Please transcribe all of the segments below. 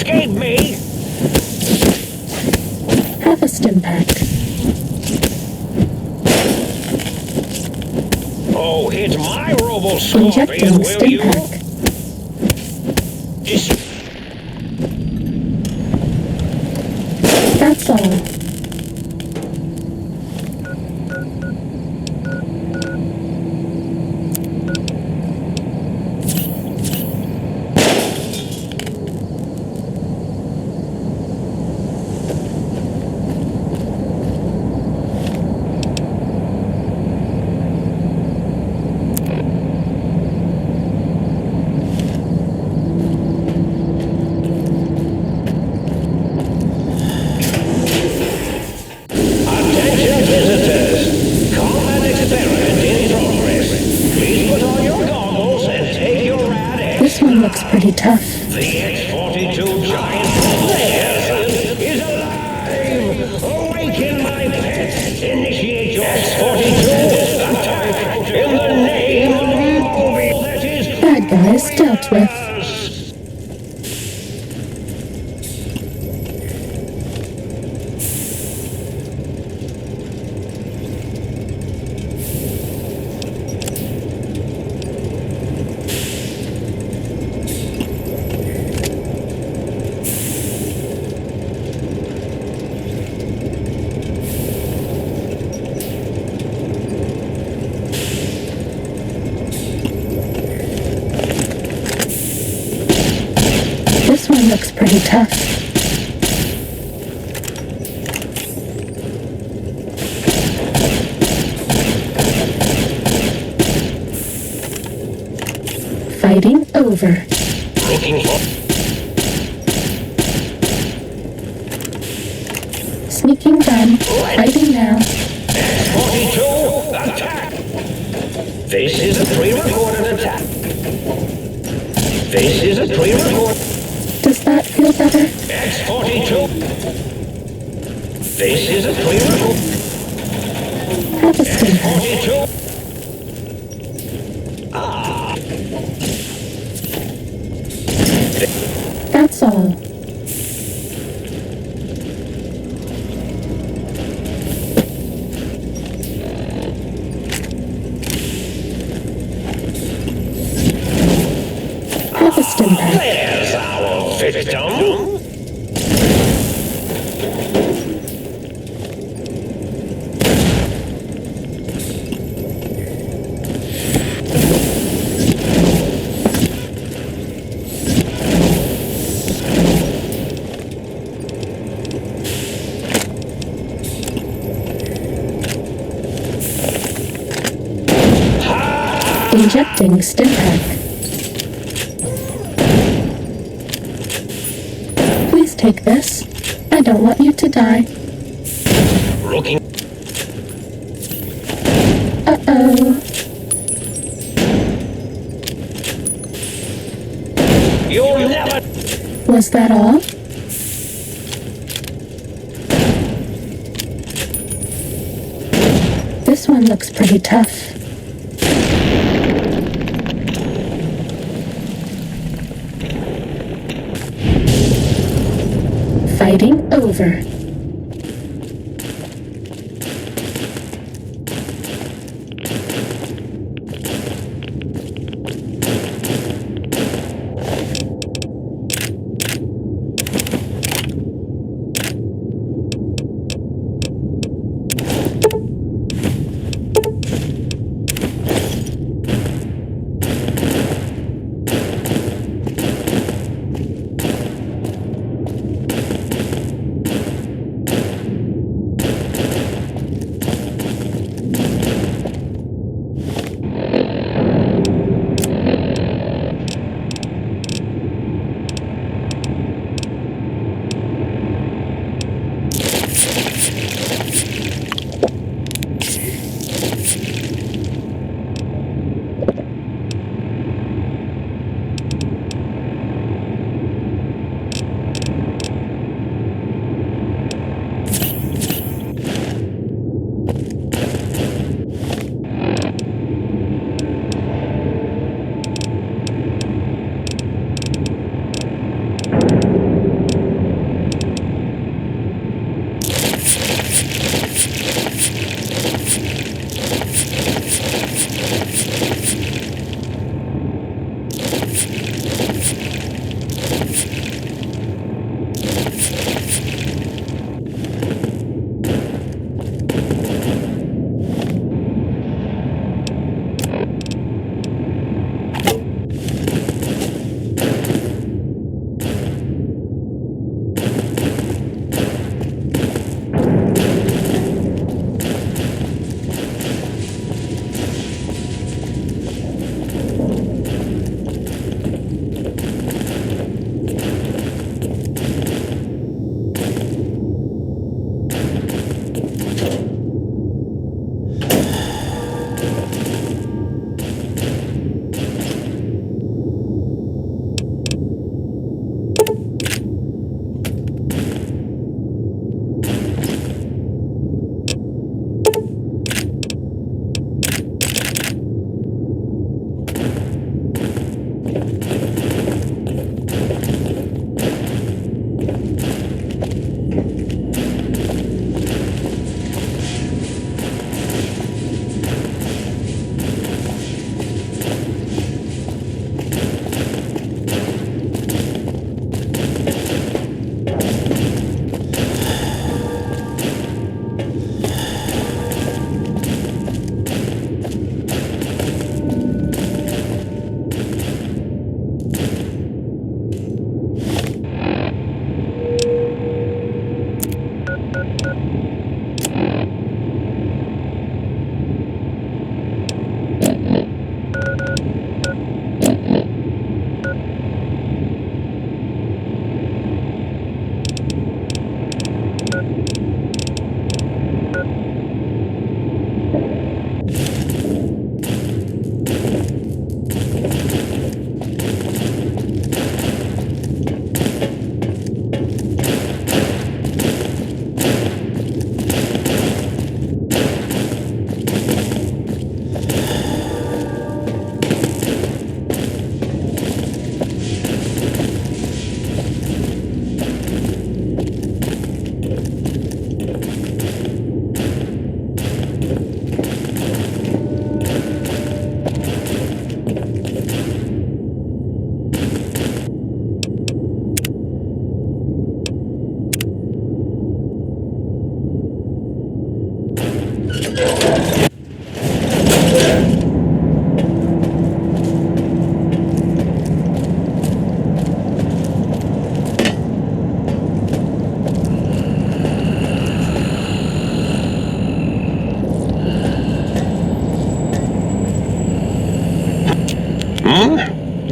escape me! Have a stim pack. Oh, hit my robo-scorpion, Injecting will stim you? pack. That's all. Attention visitors! Combat experiment in progress. Please put on your goggles and take your rad This one looks pretty tough. The X-42 giant there is alive! Awaken my pets! Initiate your X-42 attack in the name of Morbius! That is Bad guys dealt with. This one looks pretty tough. Fighting over. looking for... Sneaking done. Fighting now. X-42, attack! This is a pre-recorded attack. This is a pre-recorded... Does that feel better? X-42. This is a pre-recorded... Have a stim pack. X-42. Ah. That's all. Have a stim pack. There's our victim. Injecting stim pack. Please take this. I don't want you to die. Looking... Uh-oh. You'll never... Was that all? This one looks pretty tough. Fighting over.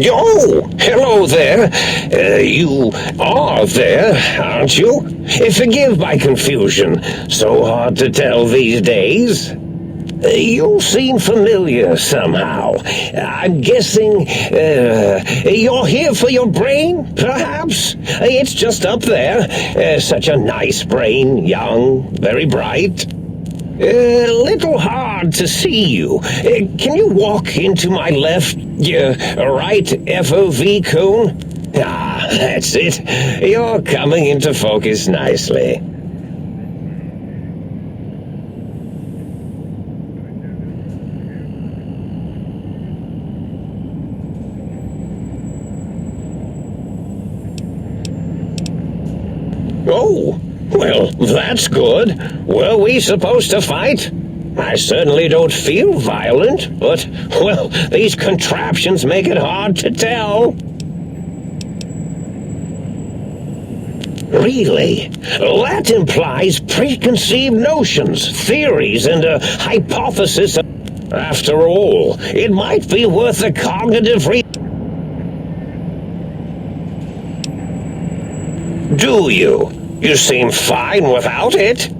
Oh, hello there. You are there, aren't you? Forgive my confusion. So hard to tell these days. You seem familiar somehow. I'm guessing you're here for your brain, perhaps? It's just up there. Such a nice brain, young, very bright. A little hard to see you. Can you walk into my left, right FOV cone? Ah, that's it. You're coming into focus nicely. Oh, well, that's good. Were we supposed to fight? I certainly don't feel violent, but, well, these contraptions make it hard to tell. Really? That implies preconceived notions, theories, and a hypothesis. After all, it might be worth a cognitive Do you? You seem fine without it.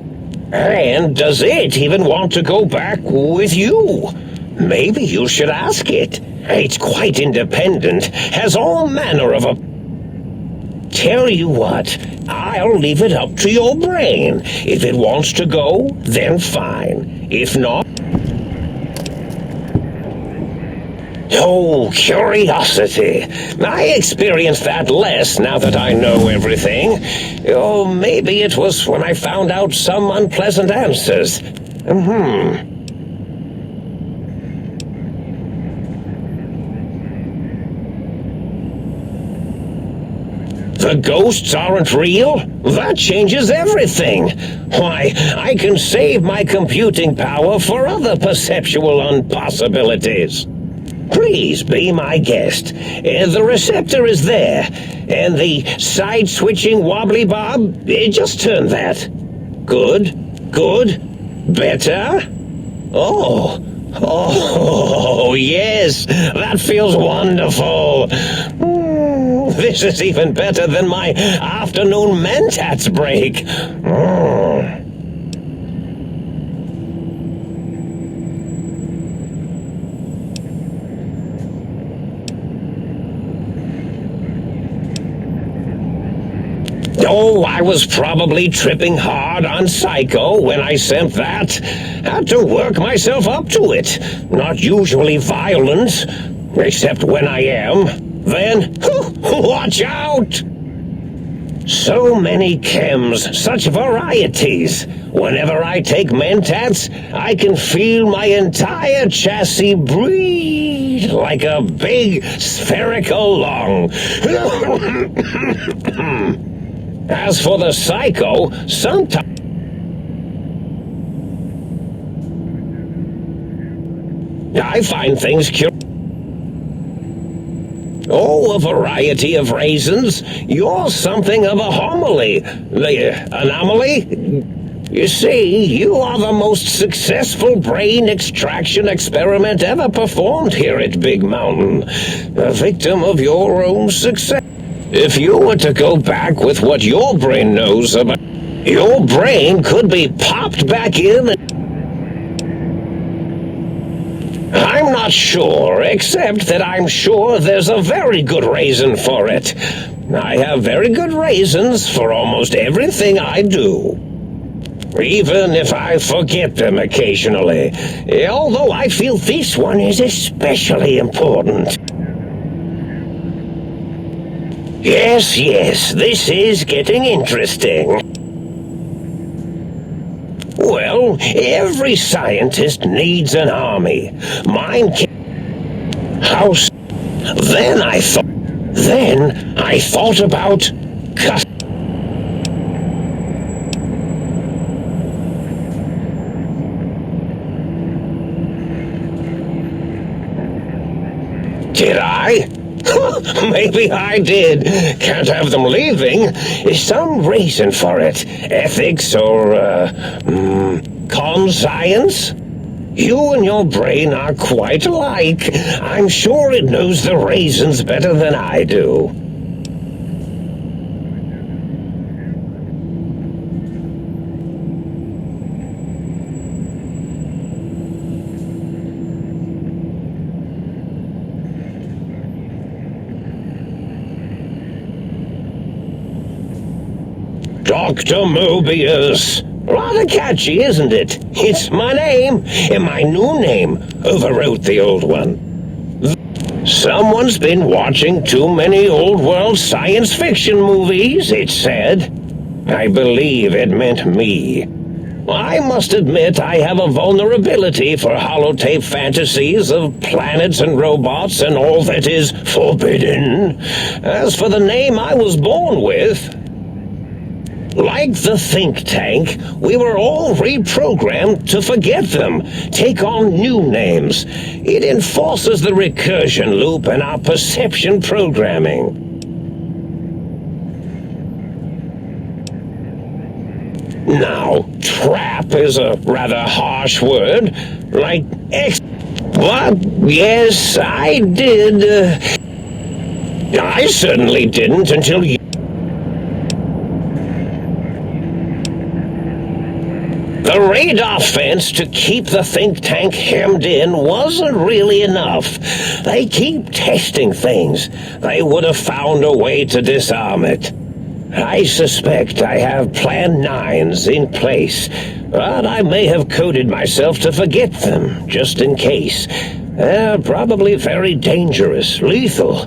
And does it even want to go back with you? Maybe you should ask it. It's quite independent, has all manner of Tell you what, I'll leave it up to your brain. If it wants to go, then fine. If not... Oh, curiosity. I experience that less now that I know everything. Oh, maybe it was when I found out some unpleasant answers. The ghosts aren't real? That changes everything. Why, I can save my computing power for other perceptual impossibilities. Please be my guest. The receptor is there, and the side-switching wobbly bob, just turn that. Good, better. Oh, yes, that feels wonderful. This is even better than my afternoon mentats break. Oh, I was probably tripping hard on Psycho when I sent that. Had to work myself up to it. Not usually violent, except when I am. Then, watch out! So many chems, such varieties. Whenever I take mentats, I can feel my entire chassis breathe like a big spherical lung. As for the Psycho, sometimes I find things curious. Oh, a variety of reasons. You're something of a homily. Anomaly? You see, you are the most successful brain extraction experiment ever performed here at Big Mountain. A victim of your own success. If you were to go back with what your brain knows about... Your brain could be popped back in and... I'm not sure, except that I'm sure there's a very good reason for it. I have very good reasons for almost everything I do. Even if I forget them occasionally. Although I feel this one is especially important. Yes, this is getting interesting. Well, every scientist needs an army. Mine can... House. Then I thought about... Did I? Maybe I did. Can't have them leaving. Some reason for it. Ethics or, conscience? You and your brain are quite alike. I'm sure it knows the raisins better than I do. Dr. Morbius. Rather catchy, isn't it? It's my name, and my new name overwrote the old one. Someone's been watching too many old-world science fiction movies, it said. I believe it meant me. I must admit I have a vulnerability for holotape fantasies of planets and robots and all that is forbidden. As for the name I was born with, like the think tank, we were all reprogrammed to forget them, take on new names. It enforces the recursion loop in our perception programming. Now, trap is a rather harsh word, like What? Yes, I did. I certainly didn't until you... The radar fence to keep the think tank hemmed in wasn't really enough. They keep testing things. They would have found a way to disarm it. I suspect I have Plan 9s in place, but I may have coded myself to forget them, just in case. They're probably very dangerous, lethal,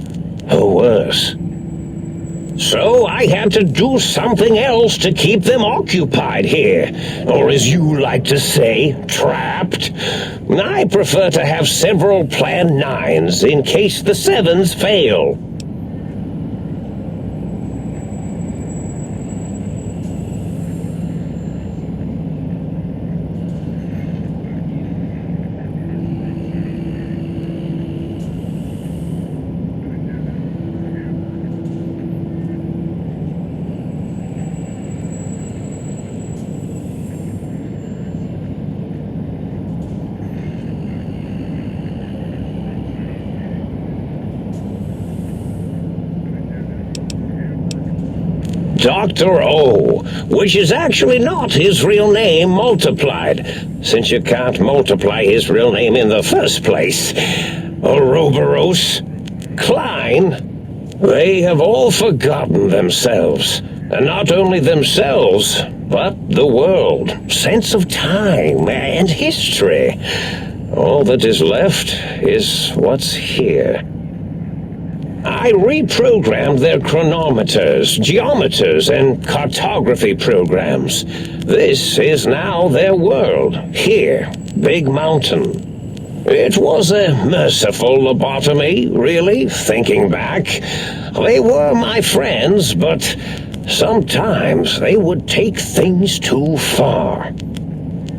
or worse. So I had to do something else to keep them occupied here, or as you like to say, trapped. I prefer to have several Plan 9s in case the 7s fail. Dr. O, which is actually not his real name multiplied, since you can't multiply his real name in the first place. Ouroboros, Klein, they have all forgotten themselves. And not only themselves, but the world, sense of time and history. All that is left is what's here. I reprogrammed their chronometers, geometers, and cartography programs. This is now their world, here, Big Mountain. It was a merciful lobotomy, really, thinking back. They were my friends, but sometimes they would take things too far.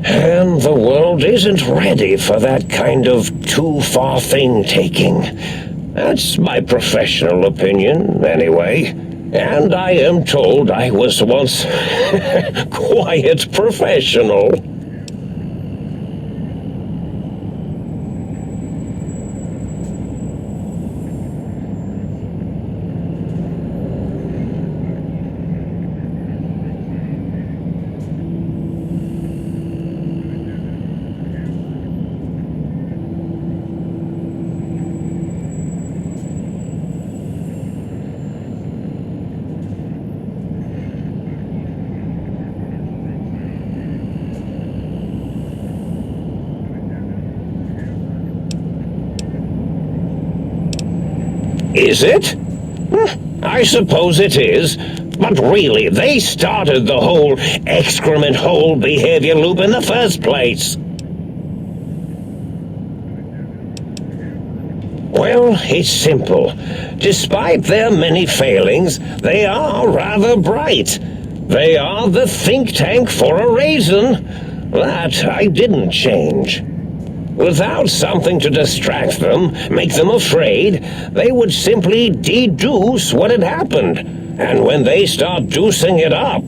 And the world isn't ready for that kind of too-far thing-taking. That's my professional opinion, anyway. And I am told I was once quite professional. Is it? I suppose it is. But really, they started the whole excrement hole behavior loop in the first place. Well, it's simple. Despite their many failings, they are rather bright. They are the think tank for a reason. That I didn't change. Without something to distract them, make them afraid, they would simply deduce what had happened. And when they start deucing it up,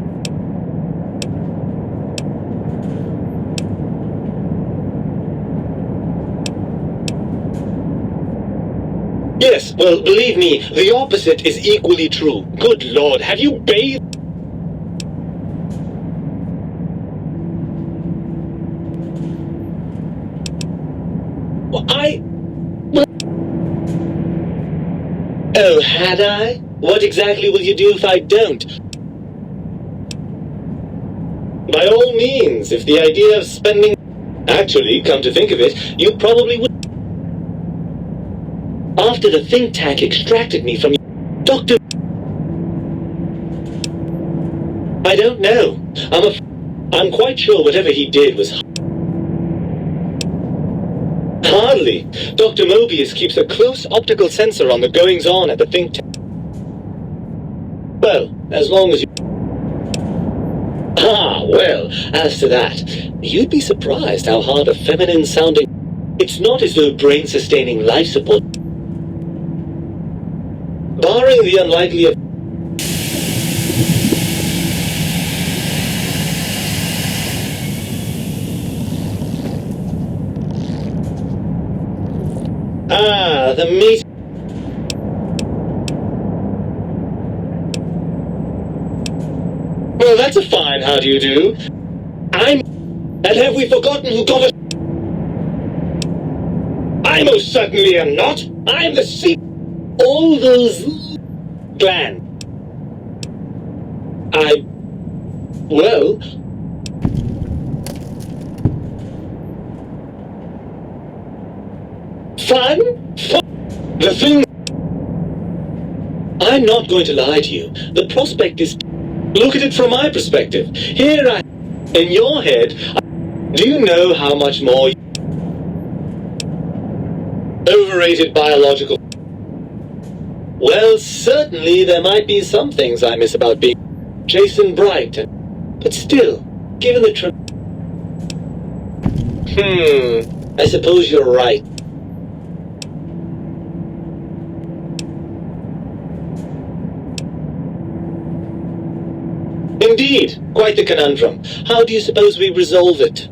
Yes, well, believe me, the opposite is equally true. Good Lord, have you bathed? Well, Oh, had I? What exactly will you do if I don't? By all means, if the idea of spending... Actually, come to think of it, you probably would... After the think tank extracted me from Dr. I don't know. I'm quite sure whatever he did was... Hardly. Dr. Morbius keeps a close optical sensor on the goings-on at the think tank. Well, as long as you... Ah, well, as to that, you'd be surprised how hard a feminine-sounding... It's not as though brain-sustaining life support... Barring the unlikely... Ah, the meat... Well, that's a fine how do you do. And have we forgotten who got us? I most certainly am not. I'm the all those... Klein. Well... Fun? The thing... I'm not going to lie to you. The prospect is... Look at it from my perspective. Here in your head, do you know how much more... Overrated biological... Well, certainly there might be some things I miss about being Jason Bright, but still, given the I suppose you're right. Indeed, quite the conundrum. How do you suppose we resolve it?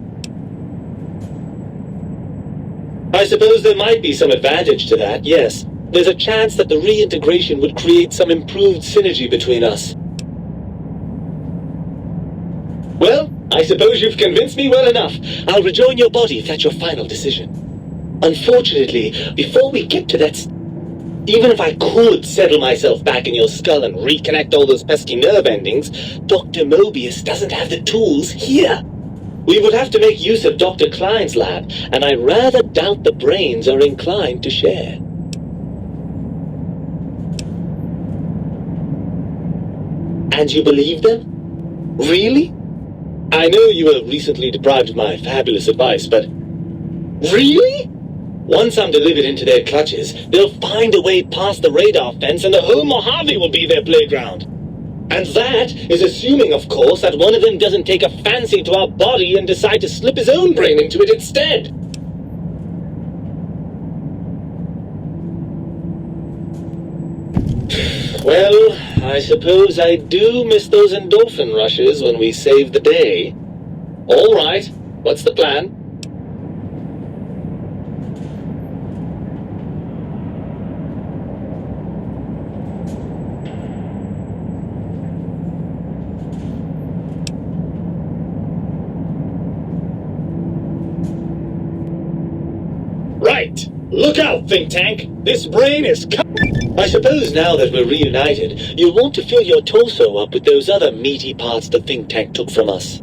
I suppose there might be some advantage to that, yes. There's a chance that the reintegration would create some improved synergy between us. Well, I suppose you've convinced me well enough. I'll rejoin your body if that's your final decision. Unfortunately, before we get to that... Even if I could settle myself back in your skull and reconnect all those pesky nerve endings, Dr. Morbius doesn't have the tools here. We would have to make use of Dr. Klein's lab, and I rather doubt the brains are inclined to share. And you believe them? Really? I know you were recently deprived of my fabulous advice, but... Really? Once I'm delivered into their clutches, they'll find a way past the radar fence and the whole Mojave will be their playground. And that is assuming, of course, that one of them doesn't take a fancy to our body and decide to slip his own brain into it instead. Well, I suppose I do miss those endorphin rushes when we save the day. All right, what's the plan? Right! Look out, think tank! This brain is I suppose now that we're reunited, you'll want to fill your torso up with those other meaty parts the think tank took from us.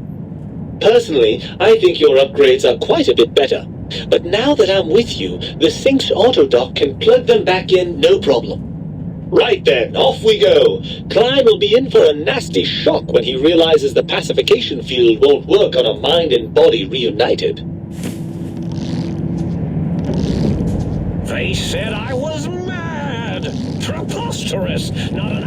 Personally, I think your upgrades are quite a bit better. But now that I'm with you, the Sync's autodock can plug them back in no problem. Right then, off we go! Klein will be in for a nasty shock when he realizes the pacification field won't work on a mind and body reunited. They said I was mad! Preposterous! Not an